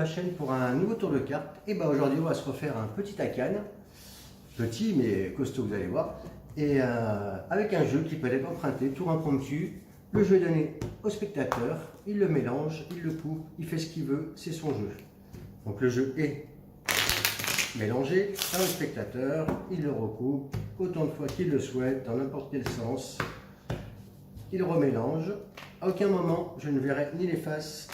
ma chaîne pour un nouveau tour de cartes. Et ben aujourd'hui on va se refaire un petit Akan, petit mais costaud vous allez voir, et avec un jeu qui peut être emprunté, tour impromptu. Le jeu est donné au spectateur, il le mélange, il le coupe, il fait ce qu'il veut, c'est son jeu. Donc le jeu est mélangé par le spectateur, il le recoupe autant de fois qu'il le souhaite, dans n'importe quel sens. Il remélange. À aucun moment je ne verrai ni les faces,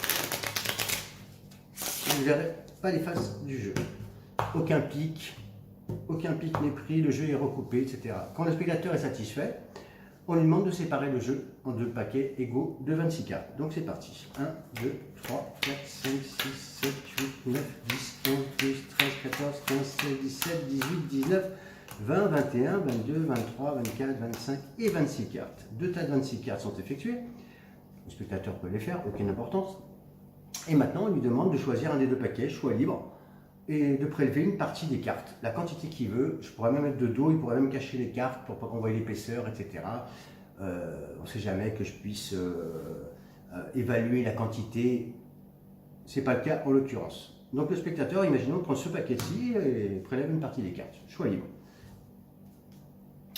je ne verrai pas les faces du jeu. Aucun pic n'est pris, le jeu est recoupé, etc. Quand le spectateur est satisfait, on lui demande de séparer le jeu en deux paquets égaux de 26 cartes. Donc c'est parti. 1, 2, 3, 4, 5, 6, 7, 8, 9, 10, 11, 12, 13, 14, 15, 16, 17, 18, 19, 20, 21, 22, 23, 24, 25 et 26 cartes. Deux tas de 26 cartes sont effectuées. Le spectateur peut les faire, aucune importance. Et maintenant, on lui demande de choisir un des deux paquets, choix libre, et de prélever une partie des cartes, la quantité qu'il veut. Je pourrais même mettre de dos, il pourrait même cacher les cartes pour pas qu'on voie l'épaisseur, etc. On ne sait jamais que je puisse évaluer la quantité. Ce n'est pas le cas en l'occurrence. Donc le spectateur, imaginons, prend ce paquet-ci et prélève une partie des cartes, choix libre.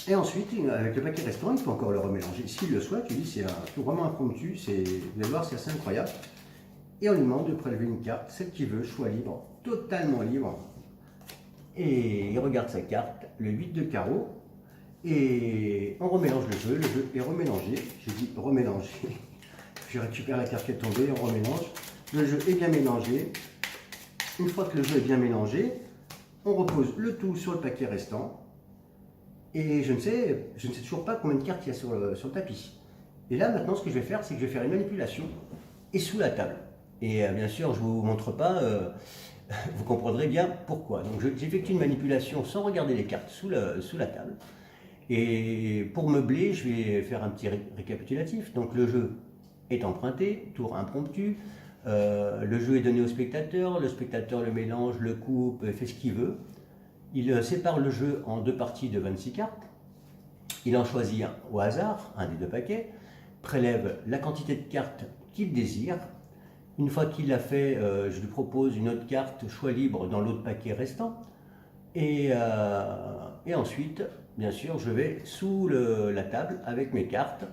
Et ensuite, avec le paquet restant, il peut encore le remélanger. S'il le souhaite, je dis c'est un tour vraiment impromptu, vous allez voir, c'est assez incroyable. Et on lui demande de prélever une carte, celle qu'il veut, choix libre, totalement libre. Et il regarde sa carte, le 8 de carreau, et on remélange le jeu est remélangé. J'ai dit remélanger, je récupère la carte qui est tombée, on remélange. Le jeu est bien mélangé. Une fois que le jeu est bien mélangé, on repose le tout sur le paquet restant. Et je ne sais toujours pas combien de cartes il y a sur le tapis. Et là, maintenant, ce que je vais faire, c'est que je vais faire une manipulation et sous la table. Et bien sûr, je ne vous montre pas, vous comprendrez bien pourquoi. Donc j'effectue une manipulation sans regarder les cartes sous la table. Et pour meubler, je vais faire un petit récapitulatif. Donc le jeu est emprunté, tour impromptu. Le jeu est donné au spectateur, le spectateur le mélange, le coupe, fait ce qu'il veut. Il sépare le jeu en deux parties de 26 cartes. Il en choisit un au hasard, un des deux paquets, prélève la quantité de cartes qu'il désire. Une fois qu'il l'a fait, je lui propose une autre carte, choix libre, dans l'autre paquet restant. Et ensuite, bien sûr, je vais sous la table avec mes cartes.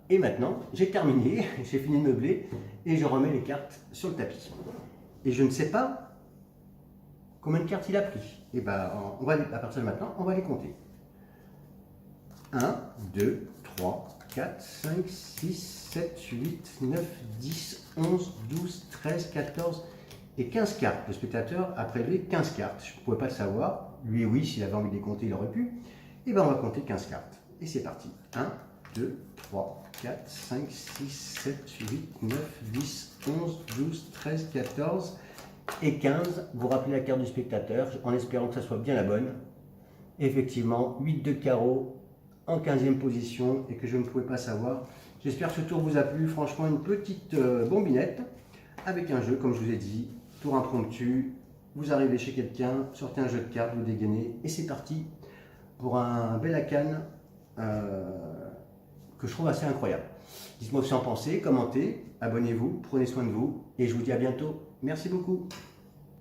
Et maintenant, j'ai terminé, j'ai fini de meubler et je remets les cartes sur le tapis. Et je ne sais pas combien de cartes il a pris. Et ben, à partir de maintenant, on va les compter. 1, 2, 3, 4, 5, 6, 7, 8, 9, 10, 11, 12, 13, 14 et 15 cartes. Le spectateur a prélevé 15 cartes. Je ne pouvais pas le savoir. Lui, oui, s'il avait envie de les compter, il aurait pu. Et bien, on va compter 15 cartes. Et c'est parti. 1, 2, 3, 4, 5, 6, 7, 8, 9, 10, 11, 12, 13, 14 et 15. Vous rappelez la carte du spectateur en espérant que ça soit bien la bonne. Effectivement, 8 de carreau en 15e position et que je ne pouvais pas savoir. J'espère que ce tour vous a plu. Franchement, une petite bombinette avec un jeu, comme je vous ai dit, tour impromptu. Vous arrivez chez quelqu'un, sortez un jeu de cartes, vous dégainez et c'est parti pour un bel Akan que je trouve assez incroyable. Dites-moi ce que vous en pensez, commentez, abonnez-vous, prenez soin de vous et je vous dis à bientôt. Merci beaucoup.